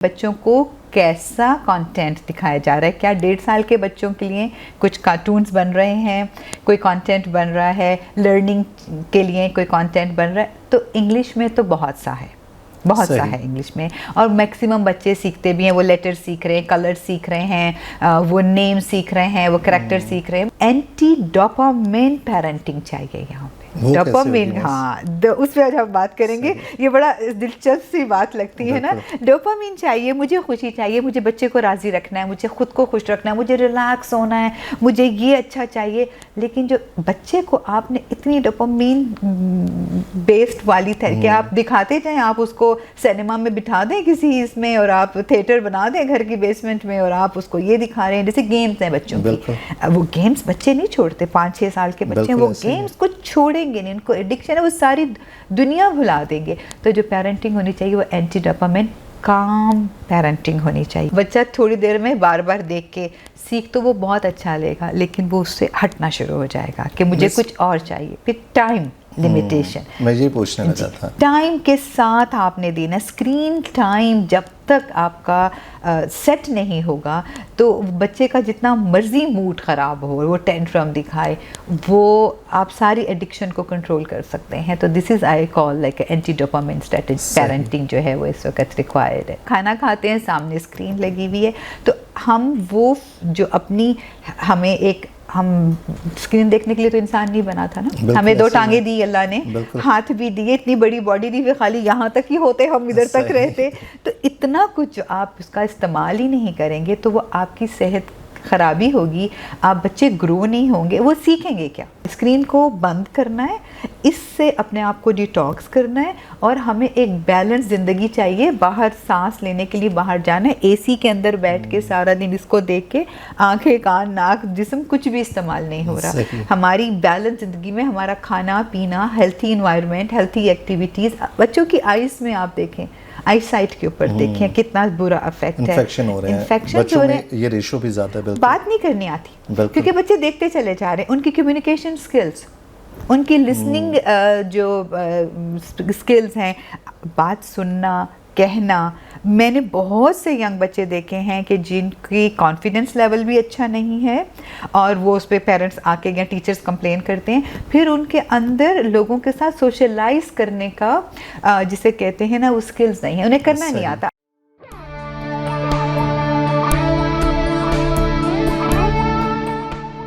बच्चों को कैसा कंटेंट दिखाया जा रहा है। क्या 1.5 साल के बच्चों के लिए कुछ कार्टून्स बन रहे हैं, कोई कंटेंट बन रहा है, लर्निंग के लिए कोई कंटेंट बन रहा है। तो इंग्लिश में तो बहुत सा है इंग्लिश में, और मैक्सिमम बच्चे सीखते भी हैं। वो लेटर सीख रहे हैं, कलर सीख रहे हैं, वो नेम सीख रहे हैं, वो करैक्टर सीख रहे हैं। एंटी डोपामिन पेरेंटिंग चाहिए यहाँ पे। डोपामिन, हाँ, उस पर आज हम बात करेंगे। ये बड़ा दिलचस्प सी बात लगती है ना। डोपामिन चाहिए, मुझे खुशी चाहिए, मुझे बच्चे को राज़ी रखना है, मुझे खुद को खुश रखना है, मुझे रिलैक्स होना है, मुझे ये अच्छा चाहिए। लेकिन जो बच्चे को आपने इतनी डोपामिन बेस्ड वाली थेरेपी आप दिखाते जाएं, आप उसको सिनेमा में बिठा दें किसी इसमें, और आप थिएटर बना दें घर की बेसमेंट में, और आप उसको ये दिखा रहे हैं। जैसे गेम्स हैं बच्चों की, वो गेम्स बच्चे नहीं छोड़ते। 5-6 साल के बच्चे वो गेम्स को छोड़ेंगे नहीं, उनको एडिक्शन है, वो सारी दुनिया भुला देंगे। तो जो पेरेंटिंग होनी चाहिए वो एंटी डोपामिन काम पेरेंटिंग होनी चाहिए। बच्चा थोड़ी देर में बार बार देख के सीख तो वो बहुत अच्छा लेगा, लेकिन वो उससे हटना शुरू हो जाएगा कि मुझे कुछ और चाहिए। फिर टाइम लिमिटेशन, मैं ये पूछने लगा था। टाइम के साथ आपने देना। स्क्रीन टाइम जब तक आपका सेट नहीं होगा तो बच्चे का जितना मर्जी मूड ख़राब हो, वो टेंट्रम दिखाए, वो आप सारी एडिक्शन को कंट्रोल कर सकते हैं। तो this is I call like anti dopamine strategy. Parenting जो है वो इस वक्त रिक्वायर्ड है। खाना खाते हैं, सामने स्क्रीन लगी हुई है, तो हम वो जो अपनी हम स्क्रीन देखने के लिए तो इंसान नहीं बना था ना। हमें 2 टांगे दी अल्लाह ने, हाथ भी दिए, इतनी बड़ी बॉडी दी, खाली यहाँ तक ही होते, हम इधर तक रहते। तो इतना कुछ आप उसका इस्तेमाल ही नहीं करेंगे तो वो आपकी सेहत खराबी होगी, आप बच्चे ग्रो नहीं होंगे, वो सीखेंगे क्या। स्क्रीन को बंद करना है, इससे अपने आप को डिटॉक्स करना है, और हमें एक बैलेंस ज़िंदगी चाहिए। बाहर सांस लेने के लिए बाहर जाना है, एसी के अंदर बैठ के सारा दिन इसको देख के आंखें, कान, नाक, जिस्म कुछ भी इस्तेमाल नहीं हो रहा। हमारी बैलेंस ज़िंदगी में हमारा खाना पीना, हेल्थी इन्वायरमेंट, हेल्थी एक्टिविटीज़। बच्चों की आइज़ में आप देखें, आई साइट के ऊपर देखें कितना बुरा इफेक्ट है। इन्फेक्शन हो रहे हैं बच्चों में, ये रेशो भी ज़्यादा है। बात नहीं करनी आती क्योंकि बच्चे देखते चले जा रहे हैं। उनकी कम्युनिकेशन स्किल्स, उनकी लिसनिंग जो स्किल्स हैं, बात सुनना, कहना। मैंने बहुत से यंग बच्चे देखे हैं कि जिनकी कॉन्फिडेंस लेवल भी अच्छा नहीं है, और वो उस पर पेरेंट्स आके या टीचर्स कंप्लेन करते हैं। फिर उनके अंदर लोगों के साथ सोशलाइज करने का जिसे कहते हैं ना, वो स्किल्स नहीं है, उन्हें करना नहीं आता।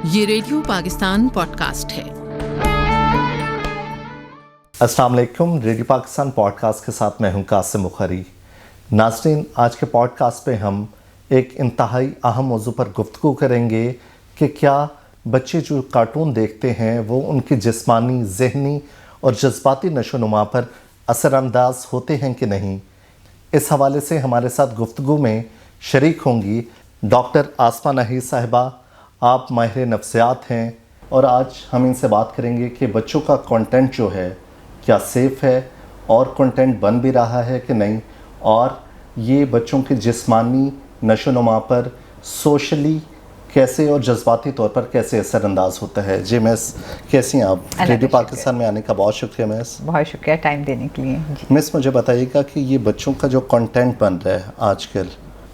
ये रेडियो पाकिस्तान पॉडकास्ट है। अस्सलाम वालेकुम, रेडियो पाकिस्तान पॉडकास्ट के साथ मैं हूं कासिम मुखरी। नाज़रीन, आज के पॉडकास्ट पे हम एक इंतहाई अहम मौजू पर गुफ्तगू करेंगे कि क्या बच्चे जो कार्टून देखते हैं वो उनकी जिस्मानी, ज़हनी और जज्बाती नशोनुमा पर असरअंदाज होते हैं कि नहीं। इस हवाले से हमारे साथ गुफ्तगू में शरीक होंगी डॉक्टर आसमा नाहिद साहिबा। आप माहिर नफ्सियात हैं, और आज हम इनसे बात करेंगे कि बच्चों का कंटेंट जो है क्या सेफ़ है, और कंटेंट बन भी रहा है कि नहीं, और ये बच्चों के जिस्मानी नशोनुमा पर सोशली कैसे और जज्बाती तौर पर कैसे असरअंदाज होता है। जी मिस, कैसी हैं आप? रेडियो पाकिस्तान में आने का बहुत शुक्रिया मिस। बहुत शुक्रिया टाइम देने के लिए। मिस, मुझे बताइएगा कि ये बच्चों का जो कंटेंट बन रहा है आजकल,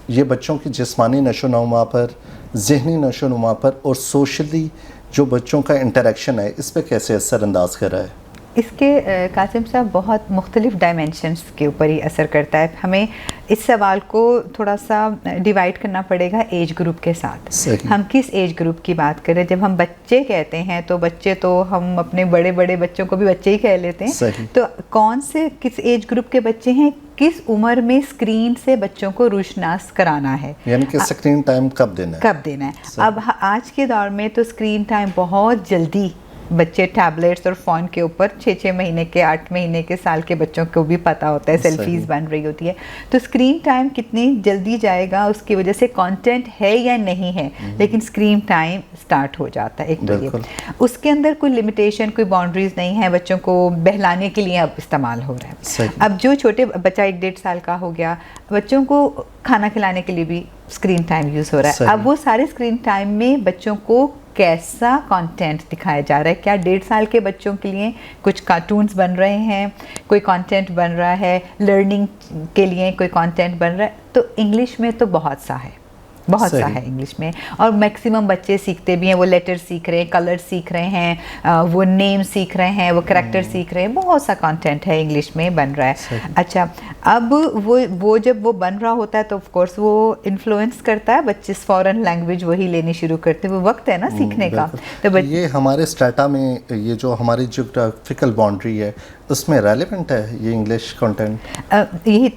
ये बच्चों की जिस्मानी नशोनुमा पर, ज़हनी नशोनुमा पर, और सोशली जो बच्चों का इंटरेक्शन है, इस पर कैसे असरअंदाज कर रहा है? इसके कासिम साहब बहुत मुख्तलिफ डायमेंशंस के ऊपर ही असर करता है। हमें इस सवाल को थोड़ा सा डिवाइड करना पड़ेगा एज ग्रुप के साथ। हम किस एज ग्रुप की बात करें? जब हम बच्चे कहते हैं तो बच्चे तो हम अपने बड़े बड़े बच्चों को भी बच्चे ही कह लेते हैं। तो कौन से किस एज ग्रुप के बच्चे हैं, किस उम्र में स्क्रीन से बच्चों को रुशनास कराना है, यानी कि स्क्रीन टाइम कब देना है। अब आज के दौर में तो स्क्रीन टाइम बहुत जल्दी बच्चे टैबलेट्स और फ़ोन के ऊपर 6-6 महीने के, 8 महीने के, साल के बच्चों को भी पता होता है, सेल्फीज़ बन रही होती है। तो स्क्रीन टाइम कितनी जल्दी जाएगा उसकी वजह से कंटेंट है या नहीं है, लेकिन स्क्रीन टाइम स्टार्ट हो जाता है। एक तो ये, उसके अंदर कोई लिमिटेशन, कोई बाउंड्रीज नहीं है, बच्चों को बहलाने के लिए अब इस्तेमाल हो रहा है। अब जो छोटे बच्चा 1-1.5 साल का हो गया, बच्चों को खाना खिलाने के लिए भी स्क्रीन टाइम यूज़ हो रहा है। अब वो सारे स्क्रीन टाइम में बच्चों को कैसा कंटेंट दिखाया जा रहा है, क्या 1.5 साल के बच्चों के लिए कुछ कार्टून्स बन रहे हैं, कोई कंटेंट बन रहा है लर्निंग के लिए, कोई कंटेंट बन रहा है, तो इंग्लिश में तो बहुत सा है, बहुत सा है इंग्लिश में। और मैक्सिमम बच्चे सीखते भी हैं, वो लेटर सीख रहे हैं, कलर सीख रहे हैं, वो नेम सीख रहे हैं, वो करैक्टर सीख रहे हैं, बहुत सा कंटेंट है इंग्लिश में बन रहा है। अच्छा, अब वो जब वो बन रहा होता है तो ऑफ कोर्स वो इन्फ्लुएंस करता है, बच्चे फॉरेन लैंग्वेज वही लेनी शुरू करते हैं, वो वक्त है ना सीखने का। तो ये हमारे स्टाटा में ये जो हमारी ज्योग्राफिकल बाउंड्री है उसमें रेलेवेंट है ये इंग्लिश कंटेंट। यही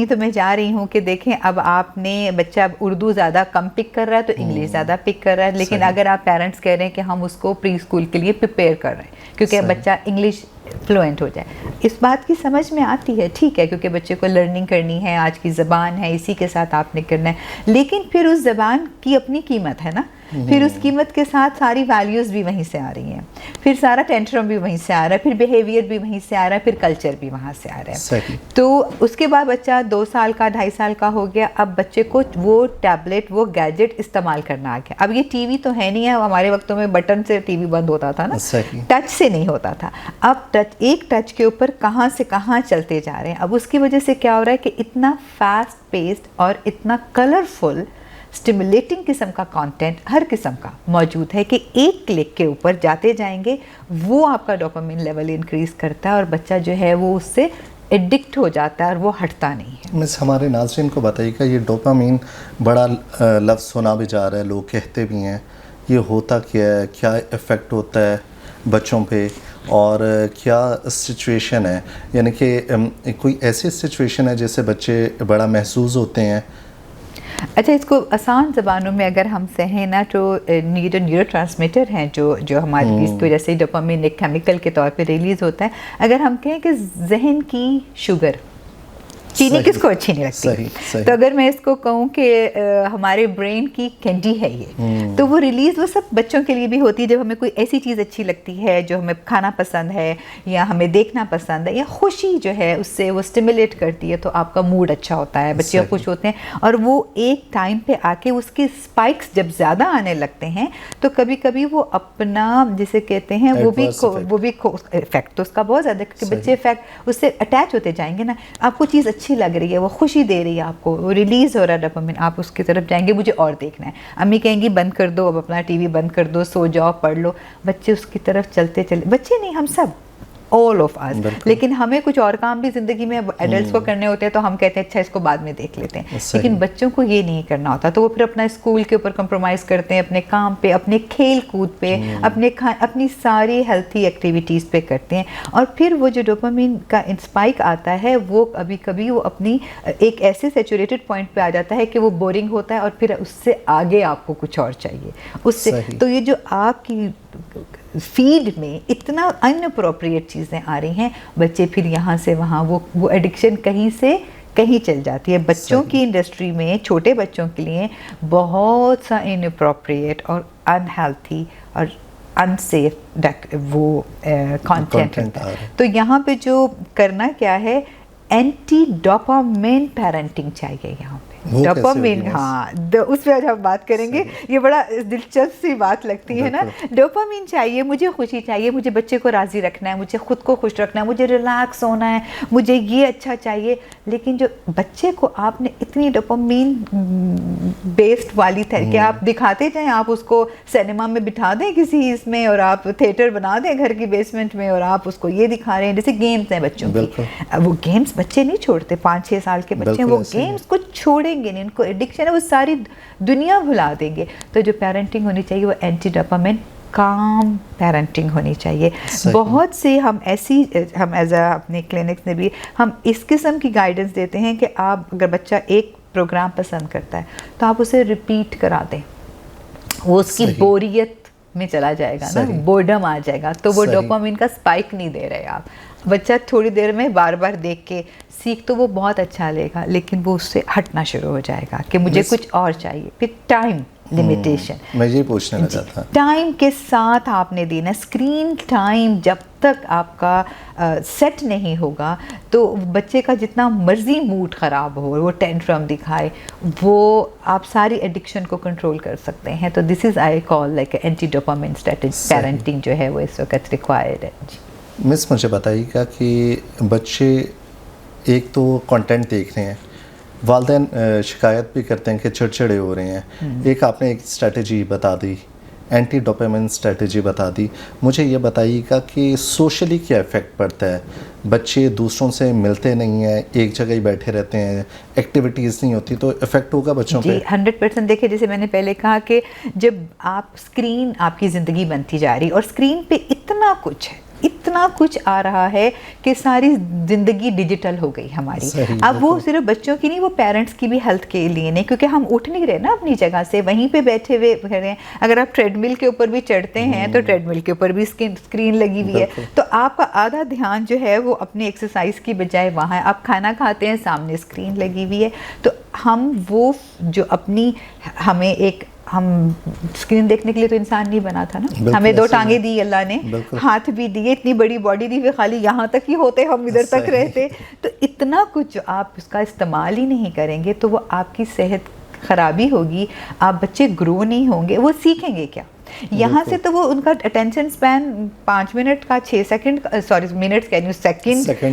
तो मैं जा रही हूँ कि देखें, अब आपने बच्चा उर्दू ज़्यादा कम पिक कर रहा है तो इंग्लिश ज़्यादा पिक कर रहा है, लेकिन अगर आप पेरेंट्स कह रहे हैं कि हम उसको प्री स्कूल के लिए प्रिपेयर कर रहे हैं क्योंकि बच्चा इंग्लिश फ्लुएंट हो जाए, इस बात की समझ में आती है, ठीक है, क्योंकि बच्चे को लर्निंग करनी है, आज की ज़बान है, इसी के साथ आपने करना है, लेकिन फिर उस ज़बान की अपनी कीमत है ना, फिर उस कीमत के साथ सारी वैल्यूज़ भी वहीं से आ रही हैं, फिर सारा टेंट्रम भी वहीं से आ रहा है, फिर बिहेवियर भी वहीं से आ रहा है, फिर कल्चर भी वहाँ से आ रहा है। तो उसके बाद बच्चा 2 साल का 2.5 साल का हो गया, अब बच्चे को वो टैबलेट वो गैजेट इस्तेमाल करना आ गया। अब ये टीवी तो है नहीं है, हमारे वक्तों में बटन से टीवी बंद होता था ना, टच से नहीं होता था। अब एक टच के ऊपर कहाँ से कहाँ चलते जा रहे हैं। अब उसकी वजह से क्या हो रहा है कि इतना फास्ट पेस्ड और इतना कलरफुल स्टिमुलेटिंग किस्म का कंटेंट हर किस्म का मौजूद है कि एक क्लिक के ऊपर जाते जाएंगे वो आपका डोपामिन लेवल इंक्रीज़ करता है और बच्चा जो है वो उससे एडिक्ट हो जाता है और वो हटता नहीं है। मिस, हमारे नाज़रीन को बताइएगा, ये डोपामिन बड़ा लफ्ज़ सुना भी जा रहा है, लोग कहते भी हैं, ये होता क्या है, क्या इफ़ेक्ट होता है बच्चों पे और क्या सिचुएशन है, यानी कि कोई ऐसी सिचुएशन है जिससे बच्चे बड़ा महसूस होते हैं? अच्छा, इसको आसान ज़बानों में अगर हम कहें ना तो न्यूरो ट्रांसमीटर हैं जो हमारी इसकी वजह से डोपामिन एक केमिकल के तौर पे रिलीज़ होता है। अगर हम कहें कि जहन की शुगर, चीनी किसको अच्छी नहीं लगती, सही। तो अगर मैं इसको कहूँ कि हमारे ब्रेन की कैंडी है ये, तो वो रिलीज़ वो सब बच्चों के लिए भी होती है। जब हमें कोई ऐसी चीज़ अच्छी लगती है जो हमें खाना पसंद है या हमें देखना पसंद है या खुशी जो है उससे वो स्टिमुलेट करती है तो आपका मूड अच्छा होता है, बच्चे खुश होते हैं। और वो एक टाइम पे आके उसके स्पाइक्स जब ज़्यादा आने लगते हैं तो कभी कभी वो अपना जिसे कहते हैं वो भी इफेक्ट तो उसका बहुत ज़्यादा, क्योंकि बच्चे इफेक्ट उससे अटैच होते जाएंगे ना। आपको चीज़ अच्छी लग रही है, वो खुशी दे रही है आपको, वो रिलीज़ हो रहा है डोपामिन, आप उसकी तरफ जाएंगे, मुझे और देखना है। अम्मी कहेंगी बंद कर दो, अब अपना टीवी बंद कर दो, सो जाओ, पढ़ लो, बच्चे उसकी तरफ चलते चले, बच्चे नहीं हम सब, ऑल ऑफ अस। लेकिन हमें कुछ और काम भी ज़िंदगी में एडल्ट्स को करने होते हैं तो हम कहते हैं अच्छा इसको बाद में देख लेते हैं, लेकिन बच्चों को ये नहीं करना होता। तो वो फिर अपना स्कूल के ऊपर कंप्रोमाइज़ करते हैं, अपने काम पे, अपने खेल कूद पे, अपनी सारी हेल्थी एक्टिविटीज़ पे करते हैं। और फिर वो जो डोपामिन का स्पाइक आता है वो कभी कभी वो अपनी एक ऐसे सेचुरेटेड पॉइंट पे आ जाता है कि वो बोरिंग होता है और फिर उससे आगे आपको कुछ और चाहिए उससे। तो ये जो आपकी फीड में इतना अनअप्रोप्रिएट चीज़ें आ रही हैं, बच्चे फिर यहाँ से वहाँ वो एडिक्शन कहीं से कहीं चल जाती है। बच्चों की इंडस्ट्री में छोटे बच्चों के लिए बहुत सा इनअप्रोप्रिएट और अनहेल्थी और अनसेफ वो कंटेंट है। तो यहाँ पे जो करना क्या है, एंटी डोपामिन पेरेंटिंग चाहिए यहाँ पे। डोपामिन, हाँ, उस पर आज हम बात करेंगे। ये बड़ा दिलचस्प सी बात लगती है ना। डोपामिन चाहिए, मुझे खुशी चाहिए, मुझे बच्चे को राज़ी रखना है, मुझे खुद को खुश रखना है, मुझे रिलैक्स होना है, मुझे ये अच्छा चाहिए। लेकिन जो बच्चे को आपने इतनी डोपामिन बेस्ड वाली कि आप दिखाते जाएं, आप उसको सिनेमा में बिठा दें किसी इसमें और आप थिएटर बना दें घर की बेसमेंट में और आप उसको ये दिखा रहे हैं, जैसे गेम्स हैं बच्चों की, वो गेम्स बच्चे नहीं छोड़ते, 5-6 साल के बच्चे वो गेम्स को छोड़े नहीं, इनको एडिक्शन है, वो सारी दुनिया भुला देंगे। तो जो पेरेंटिंग होनी चाहिए वो एंटी डोपामिन काम पेरेंटिंग होनी चाहिए। बहुत से हम एज अपने क्लिनिक्स में भी हम इस किस्म की गाइडेंस देते हैं कि आप अगर बच्चा एक प्रोग्राम पसंद करता है तो आप उसे रिपीट करा दें, वो उसकी बोरियत में चला जाएगा ना, बोर्डम आ जाएगा, तो वो डोपामिन का स्पाइक नहीं दे रहे आप। बच्चा थोड़ी देर में बार बार देख के सीख तो वो बहुत अच्छा लेगा, लेकिन वो उससे हटना शुरू हो जाएगा कि मुझे कुछ और चाहिए। फिर टाइम लिमिटेशन। मैं ये पूछने लगा था, टाइम के साथ आपने देना, स्क्रीन टाइम जब तक आपका सेट नहीं होगा तो बच्चे का जितना मर्जी मूड ख़राब हो, वो टेंट्रम दिखाए, वो आप सारी एडिक्शन को कंट्रोल कर सकते हैं। तो this is I call like anti dopamine strategy parenting जो है वो इस वक्त रिक्वायर्ड है। मिस मुझे बताइएगा कि बच्चे एक तो कंटेंट देख रहे हैं, वालिदैन शिकायत भी करते हैं कि चिड़चिड़े हो रहे हैं, एक आपने एक स्ट्रेटजी बता दी, एंटी डोपामिन स्ट्रेटजी बता दी, मुझे ये बताइएगा कि सोशली क्या इफ़ेक्ट पड़ता है? बच्चे दूसरों से मिलते नहीं हैं, एक जगह ही बैठे रहते हैं, एक्टिविटीज़ नहीं होती, तो इफ़ेक्ट होगा बच्चों पे? 100% देखिए, जैसे मैंने पहले कहा कि जब आप स्क्रीन आपकी ज़िंदगी बनती जा रही और स्क्रीन पे इतना कुछ है, इतना कुछ आ रहा है कि सारी ज़िंदगी डिजिटल हो गई हमारी। अब वो सिर्फ बच्चों की नहीं, वो पेरेंट्स की भी हेल्थ के लिए नहीं, क्योंकि हम उठ नहीं रहे ना अपनी जगह से, वहीं पे बैठे हुए रह रहे हैं। अगर आप ट्रेडमिल के ऊपर भी चढ़ते हैं तो ट्रेडमिल के ऊपर भी स्क्रीन लगी हुई है, तो आपका आधा ध्यान जो है वो अपनी एक्सरसाइज की बजाय वहाँ है। आप खाना खाते हैं, सामने स्क्रीन लगी हुई है। तो हम वो जो अपनी हम स्क्रीन देखने के लिए तो इंसान नहीं बना था ना, हमें 2 टांगे दी अल्लाह ने, हाथ भी दिए, इतनी बड़ी बॉडी दी, खाली यहाँ तक ही होते, हम इधर तक रहते। तो इतना कुछ आप उसका इस्तेमाल ही नहीं करेंगे तो वो आपकी सेहत खराबी होगी, आप बच्चे ग्रो नहीं होंगे, वो सीखेंगे क्या? यहाँ से तो वो उनका अटेंशन स्पैन 5 मिनट का 6 सेकंड, सॉरी मिनट्स कह रही हूँ,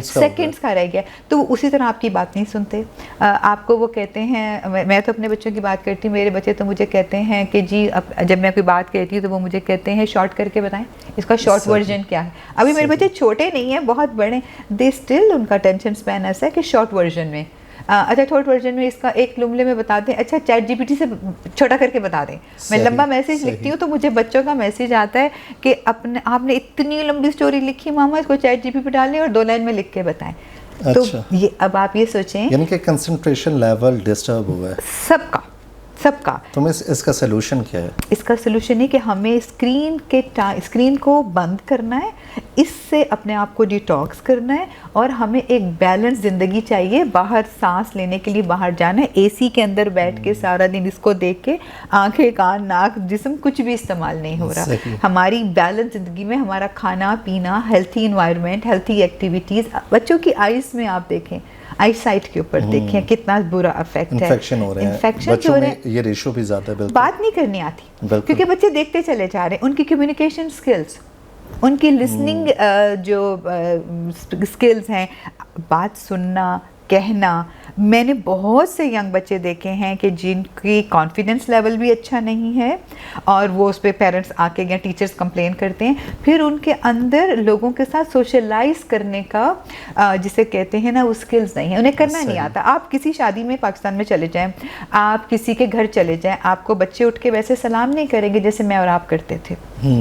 सेकंड्स का रह गया। तो वो उसी तरह आपकी बात नहीं सुनते। आपको वो कहते हैं, मैं तो अपने बच्चों की बात करती हूँ, मेरे बच्चे तो मुझे कहते हैं कि जी अब जब मैं कोई बात कहती हूँ तो वो मुझे कहते हैं शॉर्ट करके बताएं, इसका शॉर्ट वर्जन क्या है। अभी मेरे बच्चे छोटे नहीं हैं, बहुत बड़े, दे स्टिल उनका अटेंशन स्पैन ऐसा है कि शॉर्ट वर्जन में अच्छा शॉर्ट वर्जन में इसका एक जुमले में बता दें, अच्छा चैट जीपीटी से छोटा करके बता दें। मैं लंबा मैसेज लिखती हूँ तो मुझे बच्चों का मैसेज आता है कि आपने इतनी लंबी स्टोरी लिखी मामा, इसको चैट जीपीटी पे डालें और 2 लाइन में लिख के बताएं। अच्छा। तो ये अब आप ये सोचें, यानी कि कंसंट्रेशन लेवल डिस्टर्ब हुआ है सबका। तो इसका सलूशन क्या है? इसका सलूशन है कि हमें स्क्रीन को बंद करना है, इससे अपने आप को डिटॉक्स करना है, और हमें एक बैलेंस ज़िंदगी चाहिए। बाहर सांस लेने के लिए बाहर जाना है, एसी के अंदर बैठ के सारा दिन इसको देख के आंखें, कान, नाक, जिस्म कुछ भी इस्तेमाल नहीं हो रहा। हमारी बैलेंस ज़िंदगी में हमारा खाना पीना, हेल्थी इन्वायरमेंट, हेल्थी एक्टिविटीज़। बच्चों की आइज़ में आप देखें, आई साइट के ऊपर देखें कितना बुरा इफेक्ट है, इन्फेक्शन हो रहे हैं बच्चों में, ये रेशो भी ज़्यादा है। बात नहीं करनी आती क्योंकि बच्चे देखते चले जा रहे हैं। उनकी कम्युनिकेशन स्किल्स, उनकी लिसनिंग जो स्किल्स हैं, बात सुनना, कहना। मैंने बहुत से यंग बच्चे देखे हैं कि जिनकी कॉन्फिडेंस लेवल भी अच्छा नहीं है और वो उस पर पेरेंट्स आके या टीचर्स कंप्लेन करते हैं, फिर उनके अंदर लोगों के साथ सोशलाइज करने का जिसे कहते हैं ना, वो स्किल्स नहीं है, उन्हें करना नहीं आता। आप किसी शादी में पाकिस्तान में चले जाएं, आप किसी के घर चले जाएं, आपको बच्चे उठ के वैसे सलाम नहीं करेंगे जैसे मैं और आप करते थे।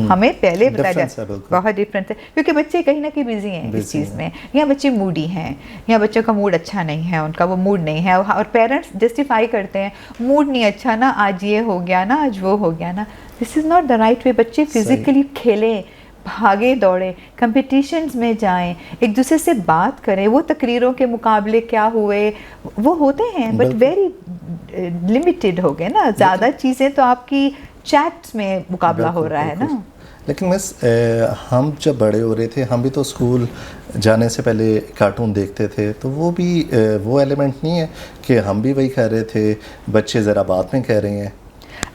हमें पहले बताया जाए बहुत डिफरेंस है, क्योंकि बच्चे कहीं ना कहीं बिजी हैं इस चीज़ में, या बच्चे मूडी हैं, या बच्चों का मूड अच्छा नहीं है, उनका वो मूड नहीं है, और पेरेंट्स जस्टिफाई करते हैं, मूड नहीं अच्छा ना, आज ये हो गया ना, आज वो हो गया ना। This is not the right way. बच्चे फिजिकली खेलें, भागे दौड़े, कंपटीशंस में जाएं, एक दूसरे से बात करें। वो तकरीरों के मुकाबले क्या हुए, वो होते हैं बट वेरी लिमिटेड हो गए ना। ज़्यादा चीज़ें तो आपकी चैट्स में मुकाबला हो रहा है ना। लेकिन मिस हम जब बड़े हो रहे थे, हम भी तो स्कूल जाने से पहले कार्टून देखते थे, तो वो भी वो एलिमेंट नहीं है कि हम भी वही कह रहे थे, बच्चे ज़रा बाद में कह रहे हैं।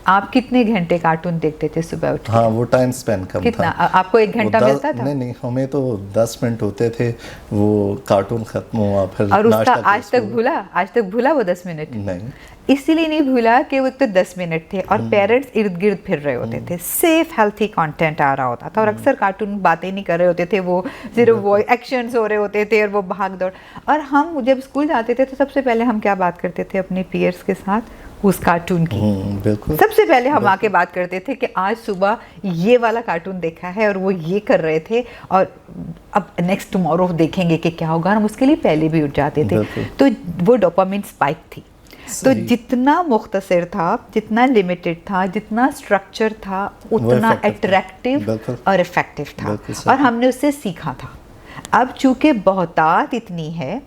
आप कितने घंटे कार्टून देखते थे सुबह उठ के? हाँ, वो टाइम स्पेन कम कितना? था। आपको 1 घंटा मिलता था? नहीं, हमें तो 10 मिनट होते थे, वो कार्टून खत्म हुआ फिर और उसका आज तक भूला वो 10 मिनट? नहीं, इसीलिए नहीं भूला कि वो तो 10 मिनट थे और पेरेंट्स इर्द गिर्द फिर रहे होते थे, सेफ हेल्थी कंटेंट आ रहा होता था, और अक्सर कार्टून बातें नहीं कर रहे होते थे, वो सिर्फ वो एक्शंस हो रहे होते थे और वो भाग दौड़। और हम जब स्कूल जाते थे तो सबसे पहले हम क्या बात करते थे अपने पीयर्स के साथ? उस कार्टून की। बिल्कुल। सबसे पहले हम आके बात करते थे कि आज सुबह ये वाला कार्टून देखा है और वो ये कर रहे थे, और अब नेक्स्ट टुमारो देखेंगे कि क्या होगा। हम उसके लिए पहले भी उठ जाते थे। तो वो डोपामिन स्पाइक थी। तो जितना मुख्तसर था, जितना लिमिटेड था, जितना स्ट्रक्चर था, उतना अट्रैक्टिव और इफेक्टिव था, और हमने उससे सीखा था। अब चूंकि बहुतात इतनी है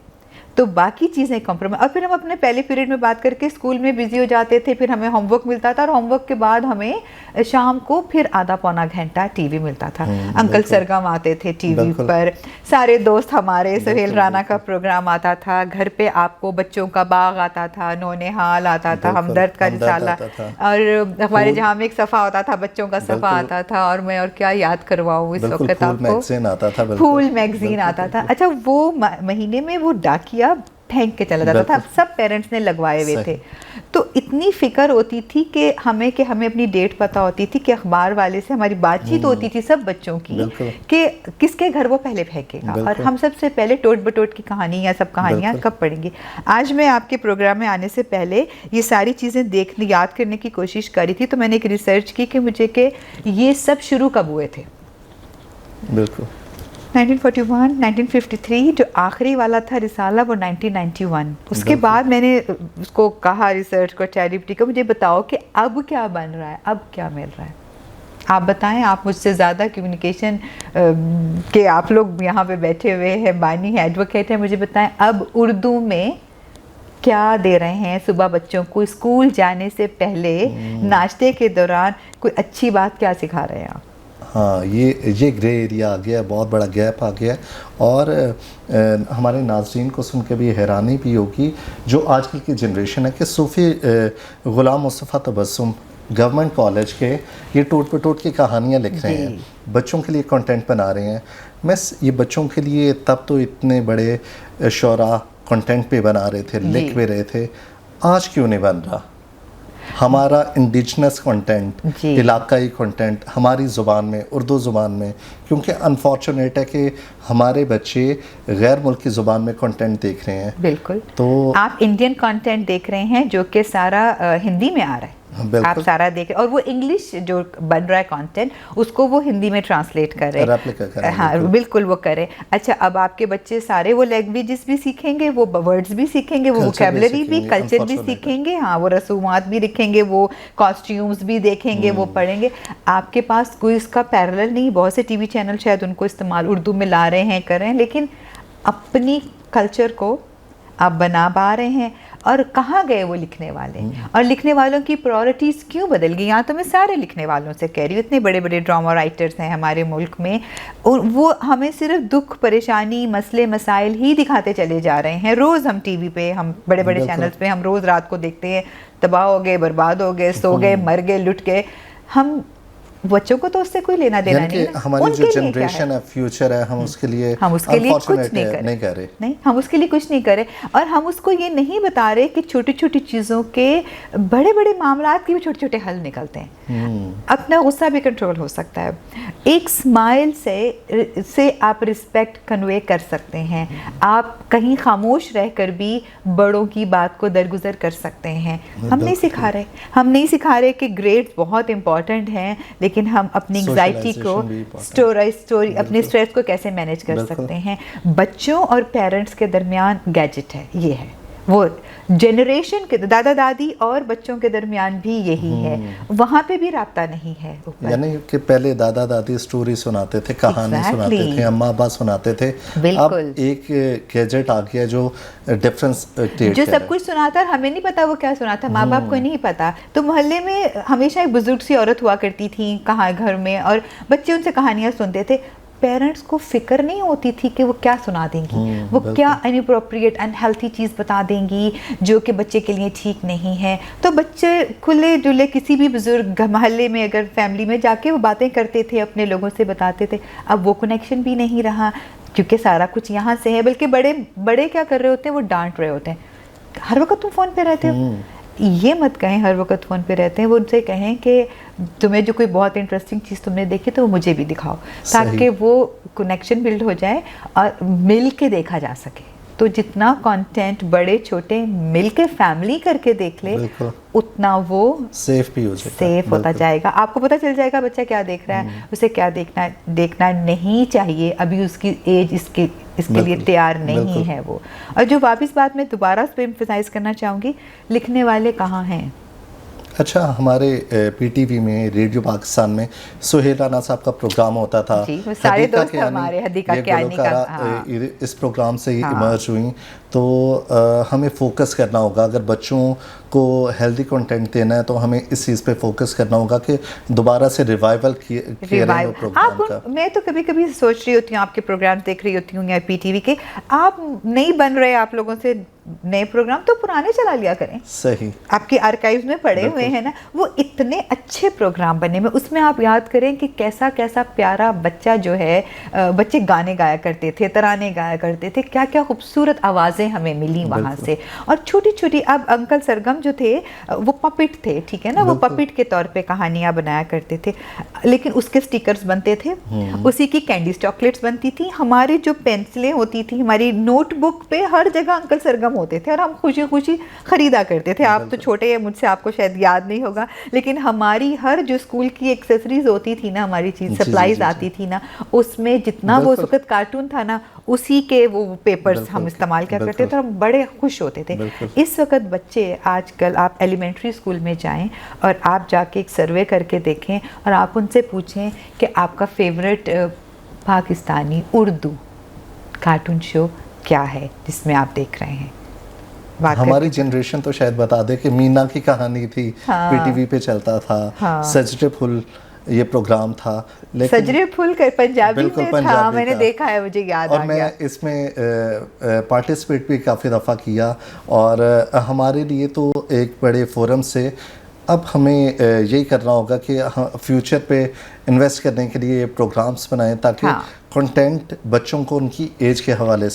तो बाकी चीज़ें कॉम्प्रोमाइज। और फिर हम अपने पहले पीरियड में बात करके स्कूल में बिजी हो जाते थे, फिर हमें होमवर्क मिलता था और होमवर्क के बाद हमें शाम को फिर आधा पौना घंटा टीवी मिलता था। अंकल सरगम आते थे टीवी पर, सारे दोस्त हमारे, सुहेल राना का प्रोग्राम आता था, घर पे आपको बच्चों का बाग आता था, नौनिहाल आता था, हमदर्द का रिसाला, और हमारे जहाँ में एक सफ़ा होता था, बच्चों का सफ़ा आता था, और मैं और क्या याद करवाऊँ इस वक्त आपको, फूल मैगजीन आता था। अच्छा, वो महीने में वो डाकिया फेंक के चला जाता था, सब पेरेंट्स ने लगवाए हुए थे। तो इतनी फिक्र होती थी कि हमें अपनी डेट पता होती थी, कि अखबार वाले से हमारी बातचीत होती थी सब बच्चों की कि किसके घर वो पहले फेंकेगा, और हम सबसे पहले टोट बटोट की कहानी या सब कहानियाँ कब पढ़ेंगे। आज मैं आपके प्रोग्राम में आने से पहले ये सारी चीज़ें याद करने की कोशिश करी थी, तो मैंने एक रिसर्च की कि मुझे कि ये सब शुरू कब हुए थे। बिल्कुल 1941, 1953 जो आखिरी वाला था रिसाला, वो 1991। उसके बाद मैंने उसको कहा रिसर्च को, चैरिटी को, मुझे बताओ कि अब क्या बन रहा है, अब क्या मिल रहा है, आप बताएं। आप मुझसे ज़्यादा कम्युनिकेशन के आप लोग यहाँ पे बैठे हुए हैं, बानी है, एडवोकेट है, मुझे बताएं अब उर्दू में क्या दे रहे हैं सुबह बच्चों को, स्कूल जाने से पहले नाश्ते के दौरान कोई अच्छी बात क्या सिखा रहे हैं आप? हाँ, ये ग्रे एरिया आ गया, बहुत बड़ा गैप आ गया। और हमारे नाज़रीन को सुन के भी हैरानी भी होगी, जो आजकल की जनरेशन है, कि सूफ़ी ग़ुलाम मुस्तफ़ा तबस्सुम गवर्नमेंट कॉलेज के ये टोट पटोट की कहानियाँ लिख रहे हैं, बच्चों के लिए कंटेंट बना रहे हैं। ये बच्चों के लिए तब तो इतने बड़े शोरा कंटेंट पे बना रहे थे, लिख भी रहे थे, आज क्यों नहीं बन रहा? हमारा इंडिजिनस कंटेंट, इलाकाई कंटेंट हमारी ज़ुबान में, उर्दू ज़ुबान में, क्योंकि अनफॉर्चुनेट है कि हमारे बच्चे गैर मुल्की ज़ुबान में कंटेंट देख रहे हैं। बिल्कुल, तो आप इंडियन कंटेंट देख रहे हैं जो कि सारा हिंदी में आ रहा है, आप सारा देख रहे, और वो इंग्लिश जो बन रहा है कंटेंट, उसको वो हिंदी में ट्रांसलेट कर रहे हैं। हाँ बिल्कुल वो करें। अच्छा, अब आपके बच्चे सारे वो लैंग्वेजेस भी सीखेंगे, वो वर्ड्स भी सीखेंगे, वो वोकैबुलरी भी, कल्चर भी सीखेंगे, हाँ वो रसूमात भी दिखेंगे, वो कॉस्ट्यूम्स भी देखेंगे, वो पढ़ेंगे। आपके पास कोई इसका पैरेलल नहीं। बहुत से टीवी चैनल शायद उनको इस्तेमाल उर्दू में ला रहे हैं, कर रहे हैं, लेकिन अपनी कल्चर को आप बना पा रहे हैं। और कहाँ गए वो लिखने वाले, और लिखने वालों की प्रायोरिटीज़ क्यों बदल गई? यहाँ तो मैं सारे लिखने वालों से कह रही हूँ, इतने बड़े बड़े ड्रामा राइटर्स हैं हमारे मुल्क में, वो हमें सिर्फ दुख, परेशानी, मसले मसाइल ही दिखाते चले जा रहे हैं। रोज़ हम टीवी पे, हम बड़े बड़े चैनल्स पे, हम रोज़ रात को देखते हैं, तबाह हो गए, बर्बाद हो गए, सो गए, मर गए, लुट गए। हम बच्चों को तो उससे कोई लेना देना नहीं है। हमारी जो जनरेशन है, फ्यूचर है, हम उसके लिए कुछ नहीं कर रहे। नहीं, हम उसके लिए कुछ नहीं कर रहे, और हम उसको ये नहीं बता रहे कि छोटी छोटी चीज़ों के, बड़े बड़े मामलात के भी छोटे छोटे हल निकलते हैं। अपना गुस्सा भी कंट्रोल हो सकता है, एक स्माइल से आप रिस्पेक्ट कन्वे कर सकते हैं, आप कहीं खामोश रहकर भी बड़ों की बात को दरगुजर कर सकते हैं। हम नहीं सिखा रहे कि ग्रेड्स बहुत इंपॉर्टेंट हैं, लेकिन हम अपनी एंग्जाइटी को, स्टोरी अपनी स्ट्रेस को कैसे मैनेज कर सकते हैं। बच्चों और पेरेंट्स के दरमियान गैजेट है, ये है वो जनरेशन के, दादा दादी और बच्चों के दरमियान भी यही है, वहाँ पे भी राब्ता नहीं है। यानी कि पहले दादा दादी स्टोरी सुनाते थे, कहानी सुनाते थे, अम्मा अब्बा सुनाते थे। अब एक गैजेट आ गया जो डिफरेंस जो सब कुछ सुनाता, और हमें नहीं पता वो क्या सुनाता, माँ बाप को नहीं पता। तो मोहल्ले में हमेशा एक बुजुर्ग सी औरत हुआ करती थी कहाँ घर में, और बच्चे उनसे कहानियाँ सुनते थे। पेरेंट्स को फिक्र नहीं होती थी कि वो क्या सुना देंगी, वो क्या इनअप्रोप्रिएट अनहेल्थी चीज़ बता देंगी जो कि बच्चे के लिए ठीक नहीं है। तो बच्चे खुले जुले किसी भी बुजुर्ग मोहल्ले में, अगर फैमिली में जाके वो बातें करते थे, अपने लोगों से बताते थे। अब वो कनेक्शन भी नहीं रहा, क्योंकि सारा कुछ यहाँ से है। बल्कि बड़े क्या कर रहे होते हैं, वो डांट रहे होते हैं, हर वक्त तुम फ़ोन पे रहते हो। ये मत कहें हर वक्त फ़ोन पे रहते हैं, वो उनसे कहें कि तुम्हें जो कोई बहुत इंटरेस्टिंग चीज़ तुमने देखी तो वो मुझे भी दिखाओ, ताकि वो कनेक्शन बिल्ड हो जाए और मिल के देखा जा सके। तो जितना कंटेंट बड़े छोटे मिल के फैमिली करके देख ले, उतना वो सेफ भी हो जाएगा, सेफ होता जाएगा। आपको पता चल जाएगा बच्चा क्या देख रहा है, उसे क्या देखना नहीं चाहिए। अभी उसकी एज इसके लिए तैयार नहीं है वो। और जो वापस बात मैं दोबारा इस पर एम्फसाइज करना चाहूँगी, लिखने वाले कहाँ हैं? अच्छा, हमारे पीटीवी में, रेडियो पाकिस्तान में सुहेल राना साहब का प्रोग्राम होता था। जी, वो सारे दोस्त हमारे हदीका के आने का, इस प्रोग्राम से ही इमर्ज हुई। तो हमें फोकस करना होगा। अगर बच्चों को हेल्दी कंटेंट देना है तो हमें इस चीज़ पे फोकस करना होगा कि दोबारा से रिवाइवल किए रहे वो प्रोग्राम का। मैं तो कभी कभी सोच रही होती हूँ, आपके प्रोग्राम देख रही होती हूँ या PTV के, आप नहीं बन रहे आप लोगों से नए प्रोग्राम, तो पुराने चला लिया करें। सही, आपके आर्काइव्स में पड़े हुए हैं ना, वो इतने अच्छे प्रोग्राम बने में, उसमें आप याद करें कि कैसा कैसा प्यारा बच्चा जो है, बच्चे गाने गाया करते थे, तराने गाया करते थे, क्या क्या खूबसूरत आवाज़ें हमें मिली वहाँ से। और छोटी छोटी, अब अंकल सरगम जो थे वो पपिट थे, ठीक है ना, वो पपिट के तौर पे कहानियाँ बनाया करते थे, लेकिन उसके स्टिकर्स बनते थे, उसी की कैंडीज चॉकलेट्स बनती थी, हमारी जो पेंसिलें होती थी, हमारी नोटबुक पे हर जगह अंकल सरगम होते थे और हम खुशी खुशी खरीदा करते थे। आप तो छोटे हैं मुझसे, आपको शायद याद नहीं होगा, लेकिन हमारी हर जो स्कूल की एक्सेसरीज होती थी ना, हमारी चीज सप्लाईज आती थी ना, उसमें जितना वो उस वक्त कार्टून था ना, उसी के वो पेपर्स हम इस्तेमाल किया करते थे और हम बड़े खुश होते थे। इस वक्त बच्चे, आजकल आप एलिमेंट्री स्कूल में जाएं और आप जाके एक सर्वे करके देखें और आप उनसे पूछें कि आपका favourite Pakistani Urdu cartoon show क्या है जिसमें आप देख रहे हैं। हमारी जनरेशन तो शायद बता दे कि मीना की कहानी थी, PTV पे चलता था, सजरे फुल ये प्रोग्राम था, लेकिन सजरे फुल कर पंजाबी में था, मैंने देखा है, मुझे याद आ गया। और मैं इसमें पार्टिसिपेट भी काफ़ी दफ़ा किया और हमारे लिए तो एक बड़े फोरम से अब हमें यही करना होगा कि फ्यूचर पे इन्वेस्ट करने के लिए प्रोग्राम्स बनाएं ताकि कंटेंट बच्चों को उनकी एज के हवाले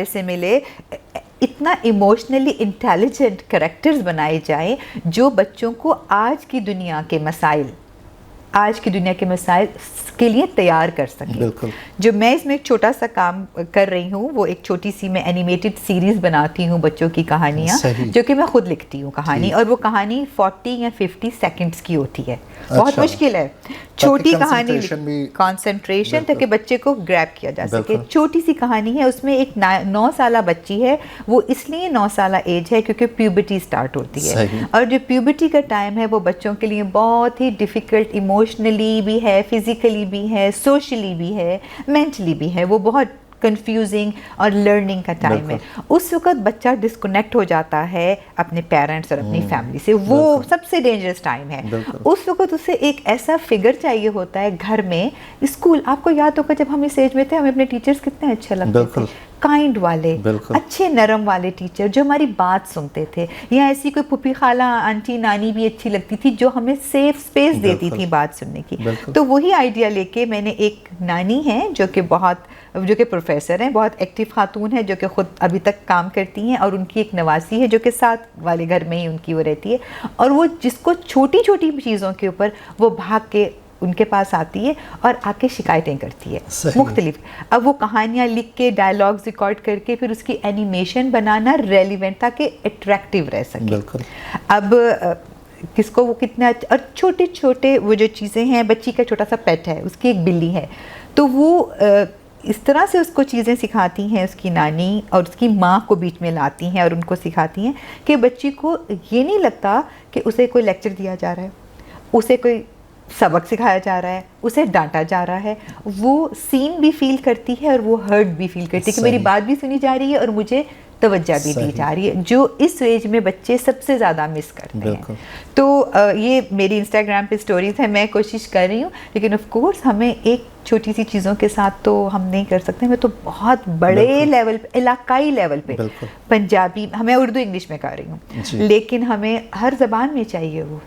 से मिले, इतना इमोशनली इंटेलिजेंट कैरेक्टर्स बनाए जाएं जो बच्चों को आज की दुनिया के मसाइल के लिए तैयार कर सकें। जो मैं इसमें एक छोटा सा काम कर रही हूँ, वो एक छोटी सी मैं एनिमेटेड सीरीज बनाती हूँ बच्चों की कहानियाँ, जो कि मैं खुद लिखती हूँ कहानी, और वो कहानी 40 या 50 सेकंड्स की होती है। बहुत मुश्किल है, छोटी कहानी, कंसंट्रेशन ताकि बच्चे को ग्रैब किया जा सके। छोटी सी कहानी है, उसमें एक 9 साल बच्ची है, वो इसलिए 9 साल एज है क्योंकि प्यूबर्टी स्टार्ट होती है, और जो प्यूबर्टी का टाइम है वो बच्चों के लिए बहुत ही डिफ़िकल्ट, इमोशनली भी है, फिजिकली भी है, सोशली भी है, मेंटली भी है, वो बहुत कंफ्यूजिंग और लर्निंग का टाइम है। उस वक्त बच्चा डिस्कनेक्ट हो जाता है अपने पेरेंट्स और अपनी फैमिली से, वो सबसे डेंजरस टाइम है। उस वक्त उसे एक ऐसा फिगर चाहिए होता है घर में। स्कूल, आपको याद होगा जब हम इस एज में थे, हमें अपने टीचर्स कितने अच्छे लगते थे, काइंड वाले, अच्छे नरम वाले टीचर जो हमारी बात सुनते थे, या ऐसी कोई पुप्पी खाला, आंटी, नानी भी अच्छी लगती थी जो हमें सेफ स्पेस देती थी बात सुनने की। तो वही आइडिया लेके मैंने, एक नानी है जो कि प्रोफेसर हैं, बहुत एक्टिव खातून है, जो कि खुद अभी तक काम करती हैं, और उनकी एक नवासी है जो कि साथ वाले घर में ही उनकी वो रहती है, और वो जिसको छोटी छोटी चीज़ों के ऊपर वो भाग के उनके पास आती है और आके शिकायतें करती है मुख्तलिफ। अब वो कहानियाँ लिख के, डायलॉग्स रिकॉर्ड करके, फिर उसकी एनिमेशन बनाना रेलिवेंट ताकि अट्रैक्टिव रह सके। अब किसको वो कितना, और छोटे छोटे वो जो चीज़ें हैं, बच्ची का छोटा सा पेट है, उसकी एक बिल्ली है, तो वो इस तरह से उसको चीज़ें सिखाती हैं उसकी नानी, और उसकी माँ को बीच में लाती हैं और उनको सिखाती हैं कि बच्ची को ये नहीं लगता कि उसे कोई लेक्चर दिया जा रहा है, उसे कोई सबक सिखाया जा रहा है, उसे डांटा जा रहा है, वो सीन भी फील करती है और वो हर्ट भी फील करती है कि मेरी बात भी सुनी जा रही है और मुझे तवज्जो भी दी जा रही है, जो इस एज में बच्चे सबसे ज़्यादा मिस करते हैं। तो ये मेरी इंस्टाग्राम पे स्टोरीज है, मैं कोशिश कर रही हूँ, लेकिन ऑफ कोर्स हमें एक छोटी सी चीज़ों के साथ तो हम नहीं कर सकते, मैं तो बहुत बड़े लेवल पे, इलाकाई लेवल पे, पंजाबी, मैं उर्दू इंग्लिश में कर रही हूँ, लेकिन हमें हर ज़बान में चाहिए वो,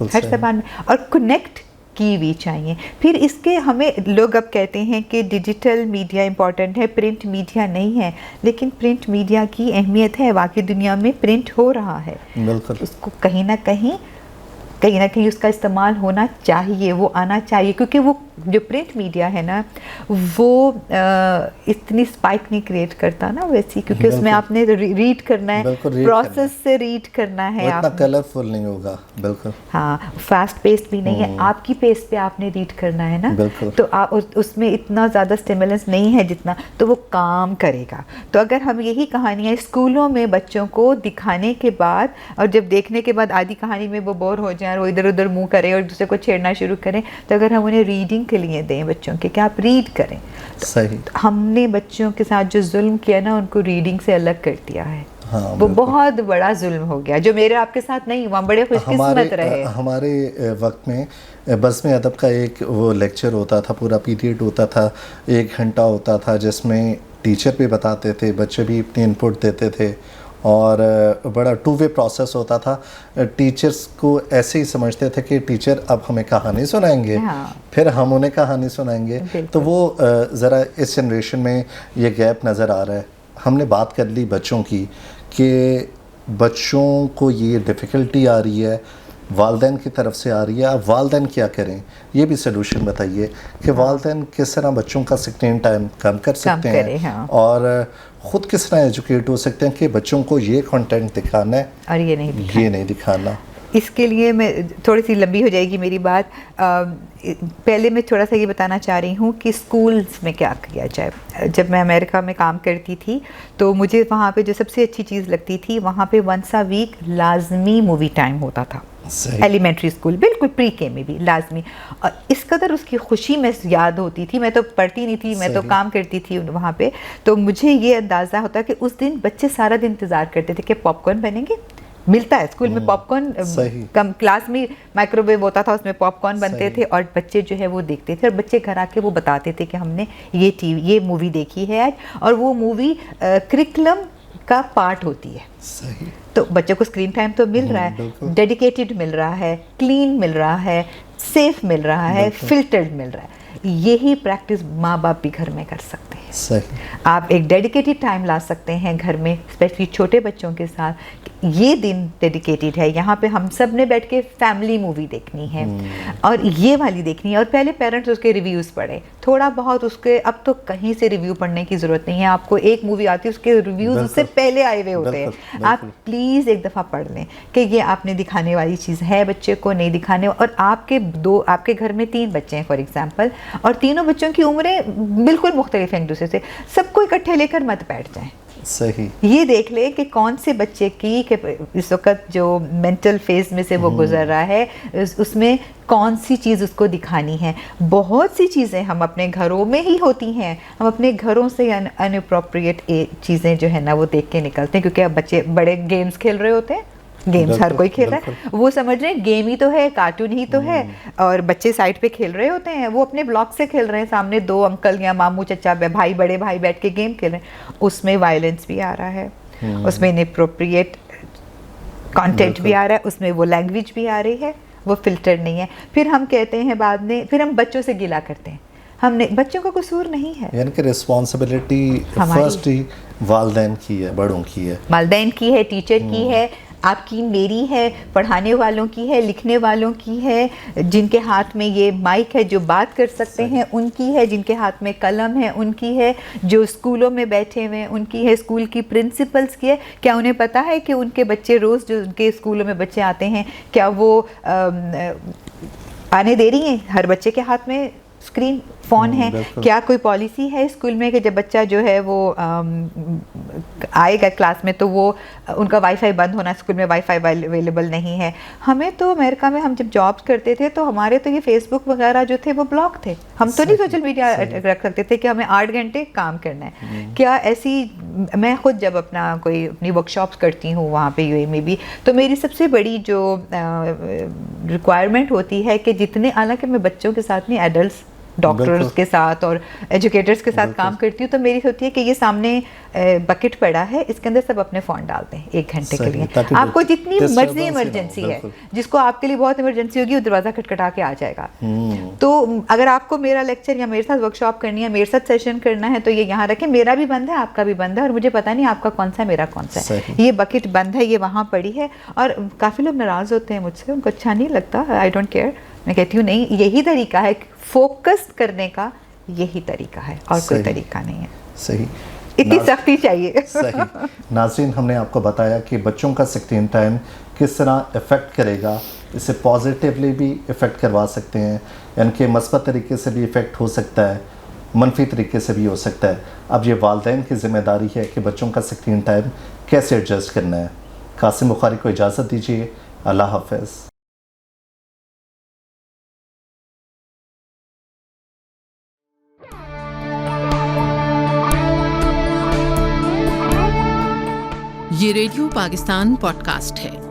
हर ज़बान में, और कनेक्ट की भी चाहिए। फिर इसके हमें, लोग अब कहते हैं कि डिजिटल मीडिया इम्पॉर्टेंट है, प्रिंट मीडिया नहीं है, लेकिन प्रिंट मीडिया की अहमियत है, वाकई दुनिया में प्रिंट हो रहा है, उसको कहीं ना कहीं उसका इस्तेमाल होना चाहिए, वो आना चाहिए, क्योंकि वो जो प्रिंट मीडिया है ना, वो इतनी स्पाइक नहीं क्रिएट करता ना वैसी, क्योंकि उसमें आपने रीड करना है, प्रोसेस से रीड करना है, इतना कलरफुल नहीं होगा, बिल्कुल, हाँ, फास्ट पेस्ट भी नहीं है, आपकी पेस पे आपने रीड करना है ना, तो आप उसमें इतना ज़्यादा स्टिमुलेंस नहीं है जितना, तो वो काम करेगा। तो अगर हम यही कहानियाँ स्कूलों में बच्चों को दिखाने के बाद, और जब देखने के बाद आधी कहानी में वो बोर हो जाए और वो इधर उधर मुंह करें और दूसरे को छेड़ना शुरू करें, तो अगर हम उन्हें रीडिंग के लिए दें बच्चों के कि आप रीड करें, सही। तो हमने बच्चों के साथ जो जुल्म किया ना, उनको रीडिंग से अलग कर दिया है। हाँ, वो बहुत बड़ा जुल्म हो गया जो मेरे आपके साथ नहीं हुआ। बड़े खुशकिस्मत रहे। हमारे वक्त में बस में अदब का एक वो लेक्चर होता था, पूरा पीरियड होता था, 1 घंटा होता था, जिसमें टीचर भी बताते थे, बच्चे भी अपनी इनपुट देते थे और बड़ा 2 वे प्रोसेस होता था। टीचर्स को ऐसे ही समझते थे कि टीचर अब हमें कहानी सुनाएंगे, हाँ। फिर हम उन्हें कहानी सुनाएंगे। तो वो ज़रा इस जनरेशन में ये गैप नज़र आ रहा है। हमने बात कर ली बच्चों की कि बच्चों को ये डिफ़िकल्टी आ रही है, वालिदैन की तरफ से आ रही है। अब वालिदैन क्या करें, ये भी सलूशन बताइए कि वालिदैन किस तरह बच्चों का स्क्रीन टाइम कम कर सकते हैं, हाँ। और ख़ुद किस तरह एजुकेट हो सकते हैं कि बच्चों को ये कंटेंट दिखाना है और ये नहीं दिखाना। इसके लिए मैं थोड़ी सी लंबी हो जाएगी मेरी बात। पहले मैं थोड़ा सा ये बताना चाह रही हूँ कि स्कूल्स में क्या किया जाए। जब मैं अमेरिका में काम करती थी तो मुझे वहाँ पे जो सबसे अच्छी चीज़ लगती थी, वहाँ पे वंस अ वीक लाजमी मूवी टाइम होता था। एलिमेंट्री स्कूल, बिल्कुल प्री के में भी लाजमी। और इस कदर उसकी खुशी में याद होती थी। मैं तो पढ़ती नहीं थी, मैं तो काम करती थी वहाँ पे, तो मुझे ये अंदाज़ा होता कि उस दिन बच्चे सारा दिन इंतज़ार करते थे कि पॉपकॉर्न बनेंगे। मिलता है स्कूल में पॉपकॉर्न, कम क्लास में माइक्रोवेव होता था, उसमें पॉपकॉर्न बनते थे और बच्चे जो है वो देखते थे और बच्चे घर आके वो बताते थे कि हमने ये मूवी देखी है आज, और वो मूवी करिकुलम का पार्ट होती है। सही। तो बच्चों को स्क्रीन टाइम तो मिल रहा है, डेडिकेटेड मिल रहा है, क्लीन मिल रहा है, सेफ मिल रहा है, फिल्टर्ड मिल रहा है। यही प्रैक्टिस माँ बाप भी घर में कर सकते हैं। सही। आप एक डेडिकेटेड टाइम ला सकते हैं घर में, स्पेशली छोटे बच्चों के साथ। ये दिन डेडिकेटेड है, यहाँ पे हम सब ने बैठ के फैमिली मूवी देखनी है और ये वाली देखनी है। और पहले पेरेंट्स उसके रिव्यूज़ पढ़े थोड़ा बहुत उसके। अब तो कहीं से रिव्यू पढ़ने की ज़रूरत नहीं है, आपको एक मूवी आती है उसके रिव्यूज़ उससे पहले आए हुए होते हैं। आप प्लीज़ एक दफ़ा पढ़ लें कि ये आपने दिखाने वाली चीज़ है बच्चे को, नहीं दिखाने। और आपके घर में 3 बच्चे हैं फॉर एग्जाम्पल, और तीनों बच्चों की उम्रें बिल्कुल मुख्तलिफ हैं एक दूसरे से, सबको इकट्ठे लेकर मत बैठ जाएं। सही। ये देख ले कि कौन से बच्चे की कि इस वक्त जो मेंटल फेज में से वो गुजर रहा है, उसमें कौन सी चीज़ उसको दिखानी है। बहुत सी चीज़ें हम अपने घरों में ही होती हैं, हम अपने घरों से अनअप्रोप्रिएट चीज़ें जो है ना वो देख के निकलते हैं, क्योंकि अब बच्चे बड़े गेम्स खेल रहे होते हैं। गेम्स हर कोई खेल रहा है, वो समझ रहे हैं गेम ही तो है, कार्टून ही तो है, और बच्चे साइड पे खेल रहे होते हैं। वो अपने ब्लॉक से खेल रहे हैं, सामने 2 अंकल या मामू चचा भाई, बड़े भाई बैठ के गेम खेल रहे हैं। उसमें वायलेंस भी आ रहा है, उसमें इनअप्रोप्रिएट कंटेंट भी आ रहा है, उसमें वो लैंग्वेज भी आ रही है, वो फिल्टर नहीं है। फिर हम कहते हैं बाद में, फिर हम बच्चों से गिला करते हैं। हमने बच्चों का कसूर नहीं है, यानी कि रिस्पॉन्सिबिलिटी फर्स्ट ही वालिदैन की है, बड़ों की है, वालिदैन की है, टीचर की है, आपकी, मेरी है, पढ़ाने वालों की है, लिखने वालों की है, जिनके हाथ में ये माइक है जो बात कर सकते हैं उनकी है, जिनके हाथ में कलम है उनकी है, जो स्कूलों में बैठे हुए हैं उनकी है, स्कूल की प्रिंसिपल्स की है। क्या उन्हें पता है कि उनके बच्चे रोज़ जो उनके स्कूलों में बच्चे आते हैं, क्या वो आने दे रही हैं? हर बच्चे के हाथ में स्क्रीन फ़ोन है। क्या कोई पॉलिसी है स्कूल में कि जब बच्चा जो है वो आएगा क्लास में तो वो उनका वाईफाई बंद होना, स्कूल में वाईफाई अवेलेबल नहीं है? हमें तो अमेरिका में हम जब जॉब्स करते थे तो हमारे तो ये फेसबुक वगैरह जो थे वो ब्लॉक थे। हम तो नहीं सोशल मीडिया रख सकते थे कि हमें 8 घंटे काम करना है। क्या ऐसी, मैं खुद जब अपनी वर्कशॉप्स करती हूँ वहाँ पे यूएई में भी, तो मेरी सबसे बड़ी जो रिक्वायरमेंट होती है कि जितने, हालांकि मैं बच्चों के साथ नहीं, एडल्ट्स, डॉक्टर्स के साथ और एजुकेटर्स के साथ काम करती हूँ, तो मेरी होती है कि ये सामने बकेट पड़ा है, इसके अंदर सब अपने फ़ोन डालते हैं 1 घंटे के लिए। आपको जितनी मर्जी इमरजेंसी है, जिसको आपके लिए बहुत इमरजेंसी होगी वो दरवाज़ा खटखटा के आ जाएगा। तो अगर आपको मेरा लेक्चर या मेरे साथ वर्कशॉप करनी है, मेरे साथ सेशन करना है, तो ये यहाँ रखें। मेरा भी बंद है, आपका भी बंद है, और मुझे पता नहीं आपका कौन सा, मेरा कौन सा है। ये बकेट बंद है, ये वहाँ पड़ी है। और काफ़ी लोग नाराज़ होते हैं मुझसे, उनको अच्छा नहीं लगता, आई डोंट केयर। मैं कहती हूँ नहीं, यही तरीका है फोकस करने का, यही तरीका है और कोई तरीका नहीं है। सही। इतनी सख्ती चाहिए। सही। नाज़रीन, हमने आपको बताया कि बच्चों का स्क्रीन टाइम किस तरह इफ़ेक्ट करेगा, इसे पॉजिटिवली भी इफ़ेक्ट करवा सकते हैं, यानी कि मस्बत तरीके से भी इफ़ेक्ट हो सकता है, मनफी तरीके से भी हो सकता है। अब ये वालिदैन की ज़िम्मेदारी है कि बच्चों का स्क्रीन टाइम कैसे एडजस्ट करना है। कासिम बुखारी को इजाज़त दीजिए। अल्लाह हाफ़िज़। ये रेडियो पाकिस्तान पॉडकास्ट है।